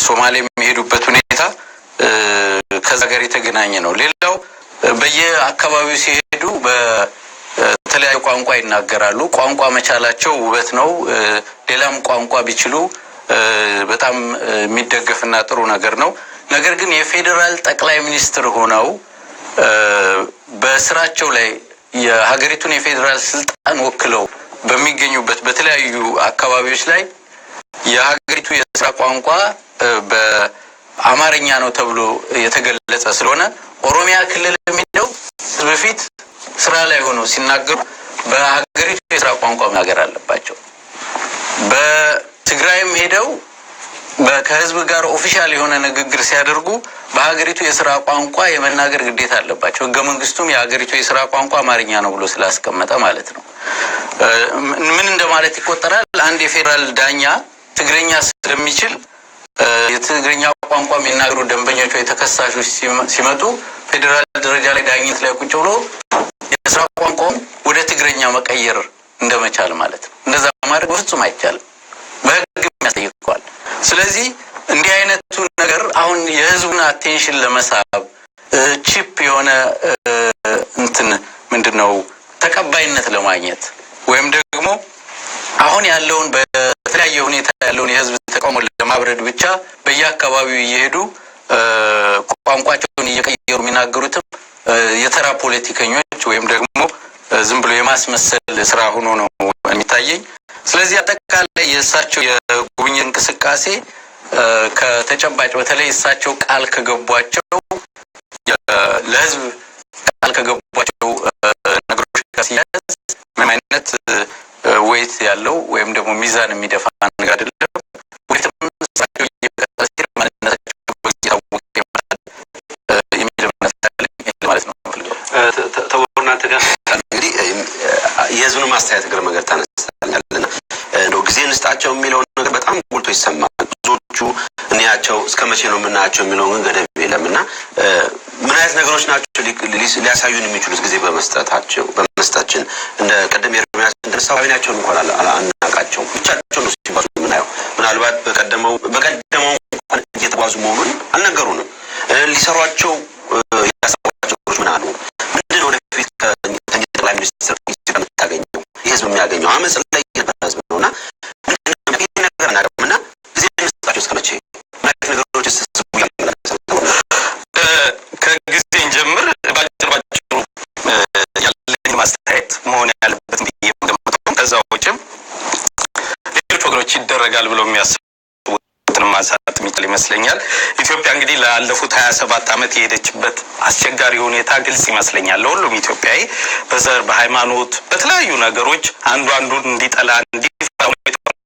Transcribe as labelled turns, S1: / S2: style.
S1: ሶማሌ የሚሄዱበት ሁኔታ ከዛ ጋር የተገናኘ ነው። ሌላው በየአካባቢው ሲሄዱ በተለያዩ ቋንቋ ይናገራሉ። ቋንቋ መቻላቸው ውበት ነው። ሌላም ቋንቋ ቢችሉ በጣም የሚደገፍና ጥሩ ነገር ነው። ነገር ግን የፌደራል ጠቅላይ ሚኒስትር ሆነው በስራቸው ላይ የሀገሪቱን የፌደራል ስልጣን ወክለው በሚገኙበት በተለያዩ አካባቢዎች ላይ የሀገሪቱ የስራ ቋንቋ በአማርኛ ነው ተብሎ የተገለጸ ስለሆነ ኦሮሚያ ክልል የሚለው በፊት ስራ ላይ ሆነው ሲናገሩ በሀገሪቱ የስራ ቋንቋ መናገር አለባቸው። በትግራይም ሄደው ከህዝብ ጋር ኦፊሻል የሆነ ንግግር ሲያደርጉ በሀገሪቱ የስራ ቋንቋ የመናገር ግዴታ አለባቸው። ህገ መንግስቱም የሀገሪቱ የስራ ቋንቋ አማርኛ ነው ብሎ ስላስቀመጠ ማለት ነው። ምን እንደማለት ይቆጠራል? አንድ የፌደራል ዳኛ ትግርኛ ስለሚችል የትግርኛ ቋንቋ የሚናገሩ ደንበኞች ወይ ተከሳሾች ሲመጡ ፌደራል ደረጃ ላይ ዳኝነት ላይ ቁጭ ብሎ የስራ ቋንቋውን ወደ ትግርኛ መቀየር እንደመቻል ማለት ነው። እንደዛ ማድረግ በፍጹም አይቻልም፣ በህግ ያስጠይቀዋል። ስለዚህ እንዲህ አይነቱ ነገር አሁን የህዝቡን አቴንሽን ለመሳብ ቺፕ የሆነ ምንድነው ተቀባይነት ለማግኘት ወይም ደግሞ አሁን ያለውን በተለያየ ሁኔታ ያለውን የህዝብ ተቃውሞ ለማብረድ ብቻ በየአካባቢው እየሄዱ ቋንቋቸውን እየቀየሩ የሚናገሩትም የተራ ፖለቲከኞች ወይም ደግሞ ዝም ብሎ የማስመሰል ስራ ሆኖ ነው የሚታየኝ። ስለዚህ አጠቃላይ የእሳቸው የጉብኝት እንቅስቃሴ ከተጨባጭ በተለይ እሳቸው ቃል ከገቧቸው ለህዝብ ቃል ከገቧቸው ነገሮች ጋር ሲያያዝ ምንም አይነት ወይት ያለው ወይም ደግሞ ሚዛን የሚደፋ ነገር አይደለም። ወይም እሳቸው እየቀጠለ ማንነታቸው በጊዜው ማለት ነው።
S2: ተወርና ተጋር እንግዲህ የህዝቡን ማስተያየት እግረ መንገድ ታነሳለና እንደው ጊዜ እንስጣቸው የሚለው ነገር በጣም ጎልቶ ይሰማል። ብዙዎቹ እንያቸው እስከመቼ ነው የምናያቸው የሚለው ግን ገደብ የለምና ምን አይነት ነገሮች ናቸው ሊያሳዩን የሚችሉት ጊዜ በመስጠታችን እንደ ቀደም የርሚያስ እንደሳው አብኛቸው እንኳን አናቃቸው ብቻቸው ነው ሲባሉ ምናየው ምናልባት በቀደመው እየተጓዙ መሆኑን አልነገሩንም። ሊሰሯቸው ያሳዋቸው ምን አሉ? ምንድን ነው ወደፊት ከጠቅላይ ሚኒስትር ታገኘው የህዝብ የሚያገኘው አመጽ ላይ ህዝብ ነውና ምንድን ነው ነገር እናደርግና ጊዜ እንስጣቸው እስከመቼ ማለት ነገሮች ተሰብስቡ ያመላክታሉ።
S1: ከጊዜ እንጀምር ባጭሩ ያለኝ ማስተያየት መሆን ያለበት ብዬ እንደምጠቁም ከዛው ውጭም ሌሎች ወገኖች ይደረጋል ብለው የሚያስቡትን ማንሳት የሚችል ይመስለኛል። ኢትዮጵያ እንግዲህ ላለፉት 27 ዓመት የሄደችበት አስቸጋሪ ሁኔታ ግልጽ ይመስለኛል ለሁሉም ኢትዮጵያዊ በዘር በሃይማኖት በተለያዩ ነገሮች አንዱን እንዲጠላ